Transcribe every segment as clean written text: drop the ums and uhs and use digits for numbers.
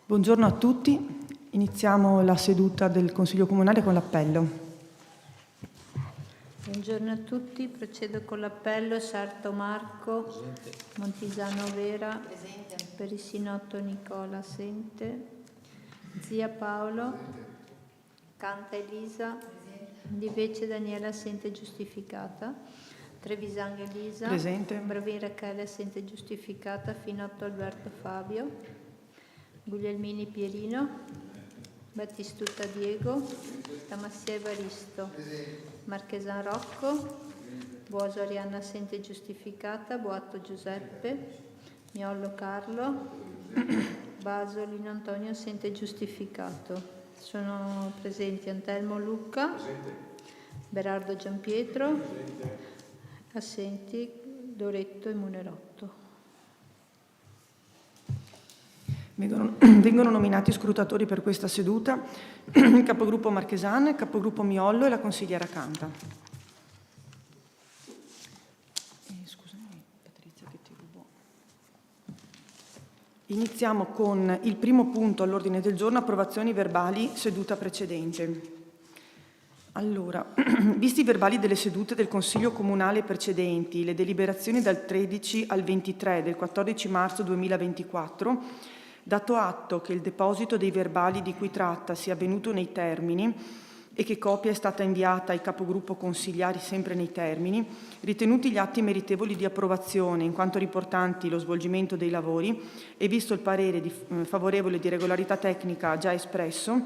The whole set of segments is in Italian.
Buongiorno a tutti. Iniziamo la seduta del Consiglio Comunale con l'appello. Buongiorno a tutti, procedo con l'appello. Sarto Marco, presente. Montisano Vera, presente. Perissinotto Nicola, assente. Zia Paolo, presente. Canta Elisa, presente. Di Vece Daniela, assente, giustificata. Trevisan Elisa, presente. Bravin Rachele, assente, giustificata. Finotto Alberto Fabio, Guglielmini Pierino, Battistuta Diego, Tamassia Evaristo, Marchesan Rocco, Buoso Arianna, assente, giustificata. Boatto Giuseppe, Miollo Carlo, Baso Lino Antonio, assente, giustificato. Sono presenti Antelmo Luca, presente. Berardo Giampietro, presente. Assenti Doretto e Munerotto. Vengono nominati scrutatori per questa seduta il capogruppo Marchesan, il capogruppo Miollo e la consigliera Canta. Scusami, Patrizia, che ti rubo. Iniziamo con il primo punto all'ordine del giorno, approvazioni verbali seduta precedente. Allora, visti i verbali delle sedute del Consiglio Comunale precedenti, le deliberazioni dal 13 al 23 del 14 marzo 2024, dato atto che il deposito dei verbali di cui tratta sia avvenuto nei termini e che copia è stata inviata ai capogruppo consigliari sempre nei termini, ritenuti gli atti meritevoli di approvazione in quanto riportanti lo svolgimento dei lavori e visto il parere favorevole di regolarità tecnica già espresso,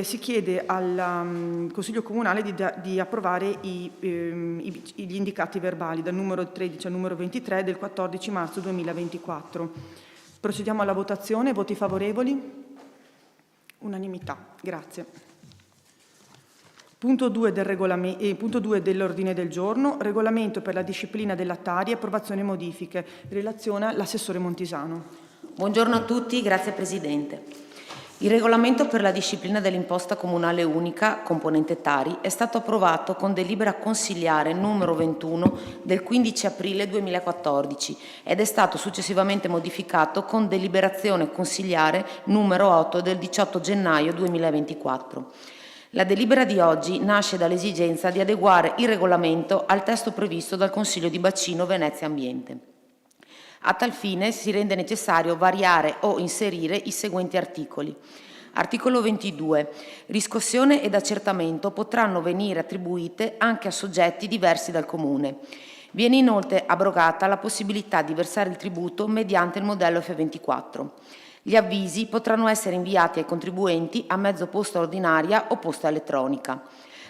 si chiede al Consiglio Comunale di approvare gli indicati verbali dal numero 13 al numero 23 del 14 marzo 2024. Procediamo alla votazione. Voti favorevoli? Unanimità. Grazie. Punto 2 dell'ordine del giorno. Regolamento per la disciplina della Tari. Approvazione modifiche. Relaziona l'assessore Montisano. Buongiorno a tutti. Grazie Presidente. Il regolamento per la disciplina dell'imposta comunale unica, componente Tari, è stato approvato con delibera consigliare numero 21 del 15 aprile 2014 ed è stato successivamente modificato con deliberazione consigliare numero 8 del 18 gennaio 2024. La delibera di oggi nasce dall'esigenza di adeguare il regolamento al testo previsto dal Consiglio di Bacino Venezia Ambiente. A tal fine si rende necessario variare o inserire i seguenti articoli. Articolo 22. Riscossione ed accertamento potranno venire attribuite anche a soggetti diversi dal Comune. Viene inoltre abrogata la possibilità di versare il tributo mediante il modello F24. Gli avvisi potranno essere inviati ai contribuenti a mezzo posta ordinaria o posta elettronica.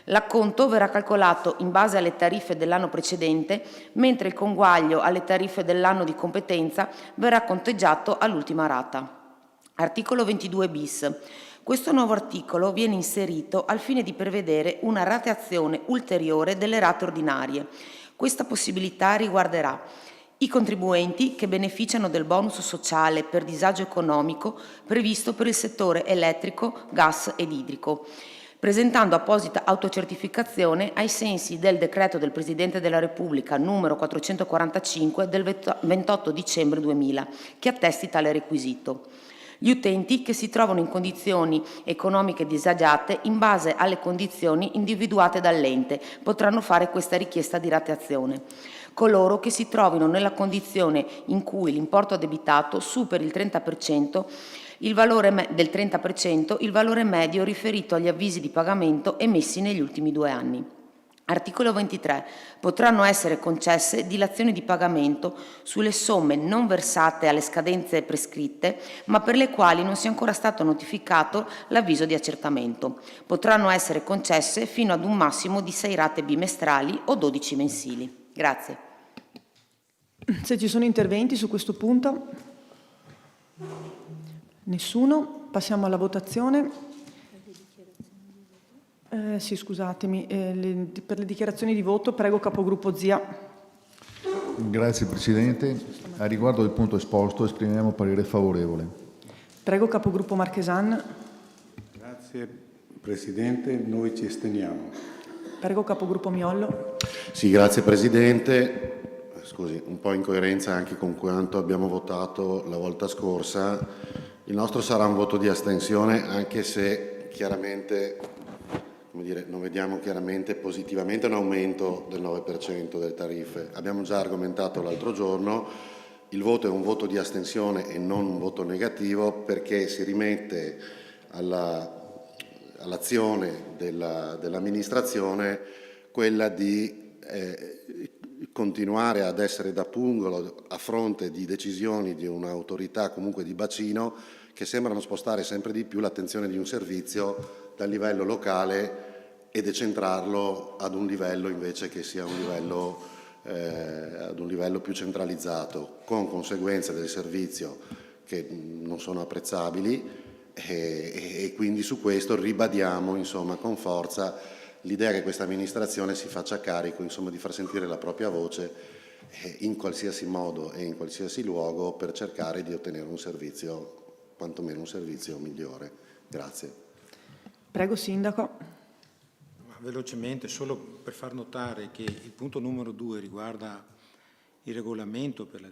L'acconto verrà calcolato in base alle tariffe dell'anno precedente, mentre il conguaglio alle tariffe dell'anno di competenza verrà conteggiato all'ultima rata. Articolo 22 bis. Questo nuovo articolo viene inserito al fine di prevedere una rateazione ulteriore delle rate ordinarie. Questa possibilità riguarderà i contribuenti che beneficiano del bonus sociale per disagio economico previsto per il settore elettrico, gas ed idrico, presentando apposita autocertificazione ai sensi del decreto del Presidente della Repubblica numero 445 del 28 dicembre 2000, che attesti tale requisito. Gli utenti che si trovano in condizioni economiche disagiate in base alle condizioni individuate dall'ente potranno fare questa richiesta di rateazione. Coloro che si trovino nella condizione in cui l'importo addebitato superi il 30%, il valore del 30%, il valore medio riferito agli avvisi di pagamento emessi negli ultimi 2 anni. Articolo 23. Potranno essere concesse dilazioni di pagamento sulle somme non versate alle scadenze prescritte, ma per le quali non sia ancora stato notificato l'avviso di accertamento. Potranno essere concesse fino ad un massimo di 6 rate bimestrali o 12 mensili. Grazie. Se ci sono interventi su questo punto? Nessuno? Passiamo alla votazione. Sì, scusatemi, per le dichiarazioni di voto prego capogruppo Zia. Grazie Presidente. A riguardo del punto esposto esprimeremo parere favorevole. Prego capogruppo Marchesan. Grazie Presidente, noi ci asteniamo. Prego capogruppo Miollo. Sì, grazie Presidente. Scusi, un po' in coerenza anche con quanto abbiamo votato la volta scorsa. Il nostro sarà un voto di astensione, anche se chiaramente, come dire, non vediamo chiaramente positivamente un aumento del 9% delle tariffe. Abbiamo già argomentato l'altro giorno, il voto è un voto di astensione e non un voto negativo, perché si rimette all'azione dell'amministrazione quella di continuare ad essere da pungolo a fronte di decisioni di un'autorità comunque di bacino che sembrano spostare sempre di più l'attenzione di un servizio dal livello locale e decentrarlo ad un livello invece che sia ad un livello più centralizzato, con conseguenze del servizio che non sono apprezzabili e quindi su questo ribadiamo insomma con forza l'idea che questa amministrazione si faccia carico insomma di far sentire la propria voce in qualsiasi modo e in qualsiasi luogo per cercare di ottenere un servizio, quantomeno un servizio migliore. Grazie. Prego, Sindaco. Ma velocemente, solo per far notare che il punto numero 2 riguarda il regolamento per la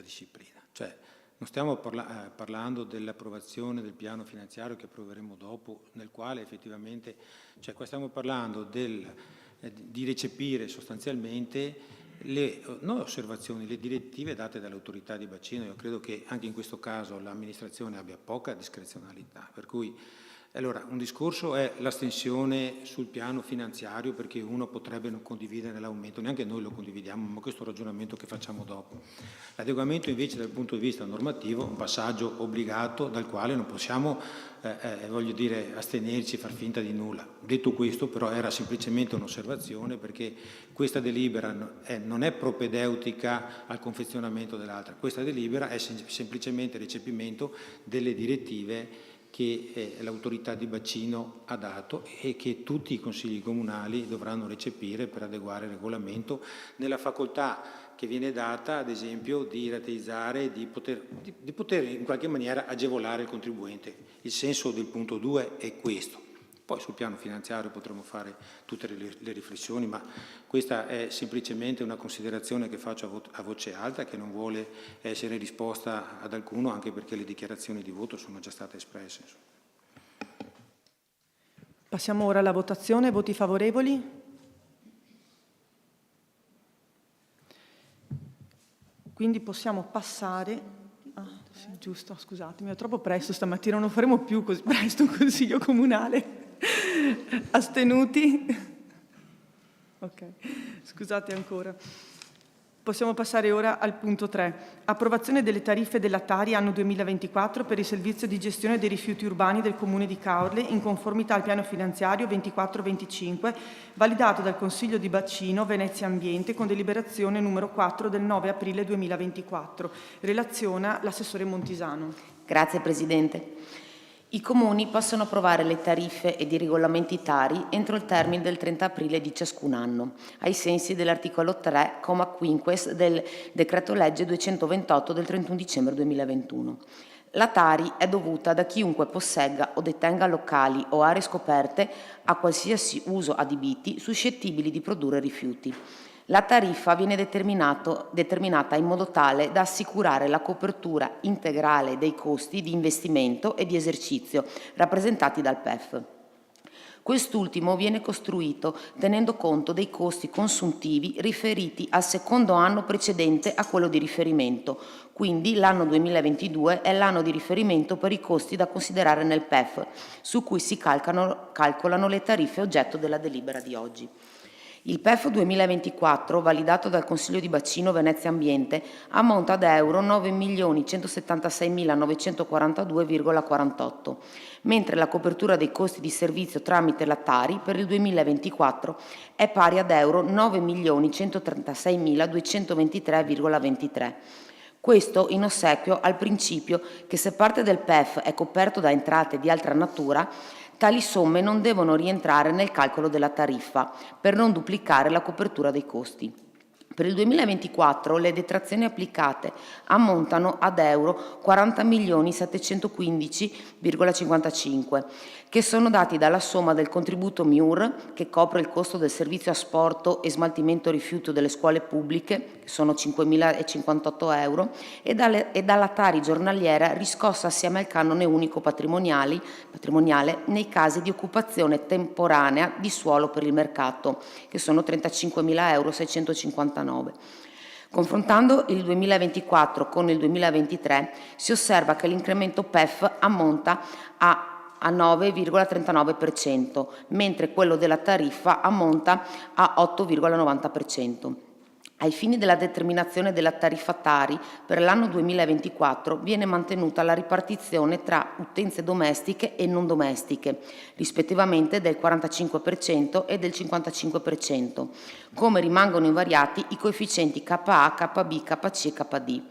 disciplina. Cioè, non stiamo parlando dell'approvazione del piano finanziario che approveremo dopo, nel quale effettivamente, cioè qua stiamo parlando di recepire sostanzialmente non osservazioni, le direttive date dall'autorità di bacino. Io credo che anche in questo caso l'amministrazione abbia poca discrezionalità, per cui allora un discorso è l'astensione sul piano finanziario, perché uno potrebbe non condividere l'aumento, neanche noi lo condividiamo, ma questo è un ragionamento che facciamo dopo. L'adeguamento invece dal punto di vista normativo è un passaggio obbligato dal quale non possiamo voglio dire astenerci e far finta di nulla. Detto questo però era semplicemente un'osservazione, perché questa delibera non è propedeutica al confezionamento dell'altra, questa delibera è semplicemente recepimento delle direttive che l'autorità di bacino ha dato e che tutti i consigli comunali dovranno recepire per adeguare il regolamento nella facoltà che viene data, ad esempio, di rateizzare, di poter in qualche maniera agevolare il contribuente. Il senso del punto 2 è questo. Poi sul piano finanziario potremo fare tutte le riflessioni, ma questa è semplicemente una considerazione che faccio a voce alta, che non vuole essere risposta ad alcuno, anche perché le dichiarazioni di voto sono già state espresse. Passiamo ora alla votazione. Voti favorevoli? Quindi possiamo passare... sì, giusto, scusatemi, è troppo presto stamattina, non faremo più così presto un consiglio comunale. Astenuti? Ok, scusate ancora. Possiamo passare ora al punto 3. Approvazione delle tariffe della Tari anno 2024 per il servizio di gestione dei rifiuti urbani del Comune di Caorle in conformità al piano finanziario 24-25 validato dal Consiglio di Bacino Venezia Ambiente con deliberazione numero 4 del 9 aprile 2024. Relaziona l'assessore Montisano. Grazie Presidente. I Comuni possono approvare le tariffe ed i regolamenti Tari entro il termine del 30 aprile di ciascun anno, ai sensi dell'articolo 3, comma quinques del Decreto Legge 228 del 31 dicembre 2021. La Tari è dovuta da chiunque possegga o detenga locali o aree scoperte a qualsiasi uso adibiti suscettibili di produrre rifiuti. La tariffa viene determinata in modo tale da assicurare la copertura integrale dei costi di investimento e di esercizio rappresentati dal PEF. Quest'ultimo viene costruito tenendo conto dei costi consuntivi riferiti al secondo anno precedente a quello di riferimento, quindi l'anno 2022 è l'anno di riferimento per i costi da considerare nel PEF, su cui si calcolano le tariffe oggetto della delibera di oggi. Il PEF 2024, validato dal Consiglio di Bacino Venezia Ambiente, ammonta ad euro 9.176.942,48, mentre la copertura dei costi di servizio tramite la Tari per il 2024 è pari ad euro 9.136.223,23. Questo in ossequio al principio che se parte del PEF è coperto da entrate di altra natura, tali somme non devono rientrare nel calcolo della tariffa per non duplicare la copertura dei costi. Per il 2024 le detrazioni applicate ammontano ad euro 40.715,55, che sono dati dalla somma del contributo MIUR, che copre il costo del servizio asporto e smaltimento rifiuto delle scuole pubbliche, che sono 5.058 euro, e dalla Tari giornaliera riscossa assieme al canone unico patrimoniale nei casi di occupazione temporanea di suolo per il mercato, che sono 35.659 euro. Confrontando il 2024 con il 2023 si osserva che l'incremento PEF ammonta a 9,39%, mentre quello della tariffa ammonta a 8,90%. Ai fini della determinazione della tariffa Tari, per l'anno 2024 viene mantenuta la ripartizione tra utenze domestiche e non domestiche, rispettivamente del 45% e del 55%, come rimangono invariati i coefficienti KA, KB, KC e KD.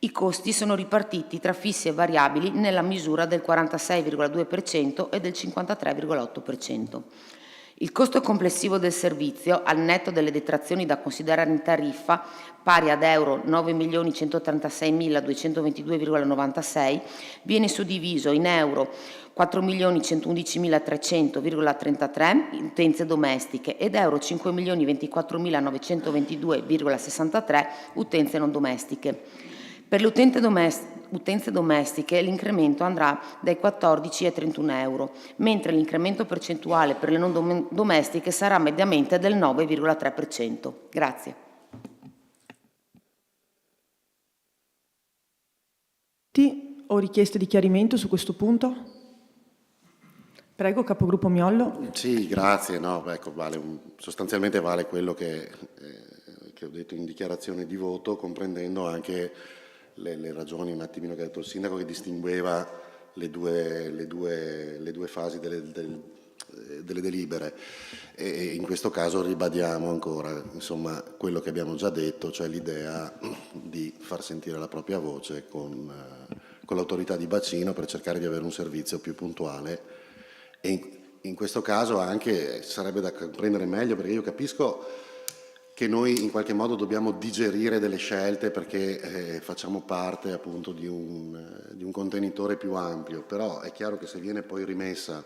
I costi sono ripartiti tra fissi e variabili nella misura del 46,2% e del 53,8%. Il costo complessivo del servizio, al netto delle detrazioni da considerare in tariffa, pari ad euro 9.136.222,96, viene suddiviso in euro 4.111.300,33 utenze domestiche ed euro 5.024.922,63 utenze non domestiche. Per le utenze domestiche l'incremento andrà dai 14 ai 31 euro, mentre l'incremento percentuale per le non domestiche sarà mediamente del 9,3%. Grazie. Ho richieste di chiarimento su questo punto? Prego, capogruppo Miollo. Sì, grazie. No, ecco, sostanzialmente vale quello che ho detto in dichiarazione di voto, comprendendo anche le ragioni un attimino che ha detto il sindaco, che distingueva le due fasi delle delibere, e in questo caso ribadiamo ancora, insomma, quello che abbiamo già detto, cioè l'idea di far sentire la propria voce con l'autorità di bacino per cercare di avere un servizio più puntuale, e in questo caso anche sarebbe da comprendere meglio, perché io capisco che noi in qualche modo dobbiamo digerire delle scelte perché facciamo parte appunto di un contenitore più ampio, però è chiaro che se viene poi rimessa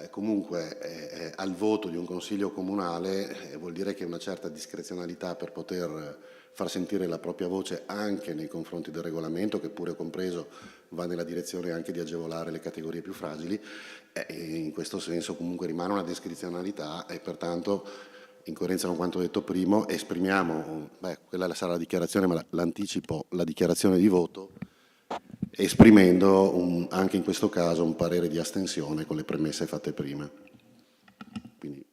comunque al voto di un consiglio comunale, vuol dire che una certa discrezionalità per poter far sentire la propria voce anche nei confronti del regolamento, che pure compreso va nella direzione anche di agevolare le categorie più fragili, in questo senso comunque rimane una discrezionalità, e pertanto, in coerenza con quanto detto prima, esprimiamo, quella sarà la dichiarazione, ma l'anticipo, la dichiarazione di voto, esprimendo anche in questo caso un parere di astensione con le premesse fatte prima. Quindi.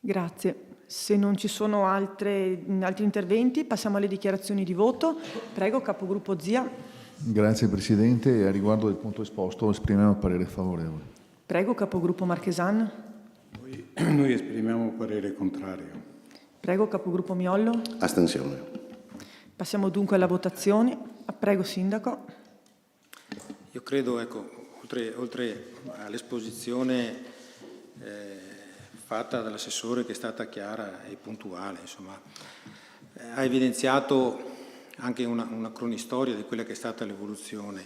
Grazie. Se non ci sono altri interventi, passiamo alle dichiarazioni di voto. Prego, capogruppo Zia. Grazie Presidente. A riguardo del punto esposto esprimiamo parere favorevole. Prego, capogruppo Marchesan. Noi esprimiamo parere contrario. Prego, capogruppo Miollo. Astensione. Passiamo dunque alla votazione. Prego, sindaco. Io credo, ecco, oltre all'esposizione fatta dall'assessore, che è stata chiara e puntuale, insomma, ha evidenziato anche una cronistoria di quella che è stata l'evoluzione.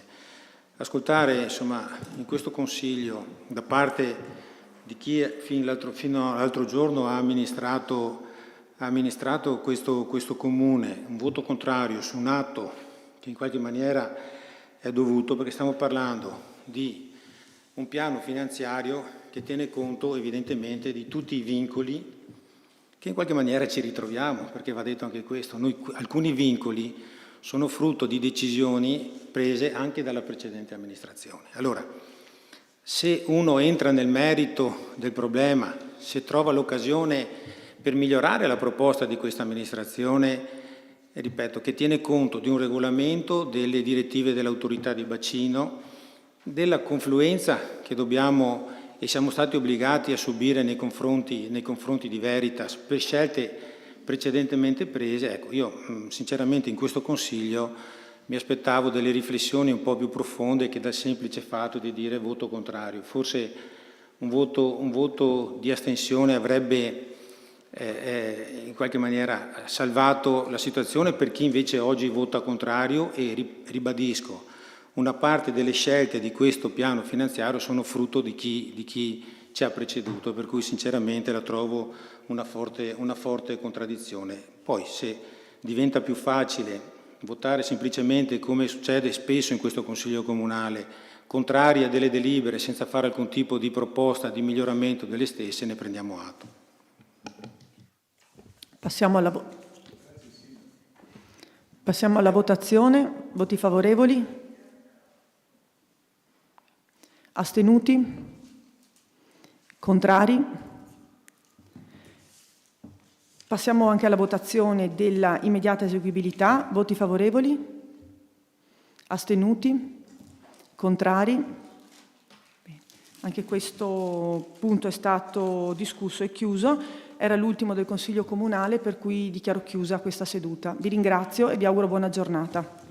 Ascoltare, insomma, in questo Consiglio, da parte di chi fino all'altro giorno ha amministrato questo Comune, un voto contrario su un atto che in qualche maniera è dovuto, perché stiamo parlando di un piano finanziario che tiene conto evidentemente di tutti i vincoli che in qualche maniera ci ritroviamo, perché va detto anche questo. Alcuni vincoli sono frutto di decisioni prese anche dalla precedente amministrazione. Allora, se uno entra nel merito del problema, se trova l'occasione per migliorare la proposta di questa amministrazione, ripeto, che tiene conto di un regolamento, delle direttive dell'autorità di bacino, della confluenza che dobbiamo e siamo stati obbligati a subire nei confronti di Veritas per scelte precedentemente prese, ecco, io sinceramente in questo Consiglio mi aspettavo delle riflessioni un po' più profonde che dal semplice fatto di dire voto contrario. Forse un voto di astensione avrebbe in qualche maniera salvato la situazione per chi invece oggi vota contrario, e ribadisco, una parte delle scelte di questo piano finanziario sono frutto di chi ci ha preceduto, per cui sinceramente la trovo una forte contraddizione. Poi se diventa più facile votare semplicemente, come succede spesso in questo Consiglio Comunale, contrari a delle delibere senza fare alcun tipo di proposta di miglioramento delle stesse, ne prendiamo atto. Passiamo alla votazione. Voti favorevoli? Astenuti? Contrari? Passiamo anche alla votazione della immediata eseguibilità. Voti favorevoli? Astenuti? Contrari? Bene. Anche questo punto è stato discusso e chiuso. Era l'ultimo del Consiglio Comunale, per cui dichiaro chiusa questa seduta. Vi ringrazio e vi auguro buona giornata.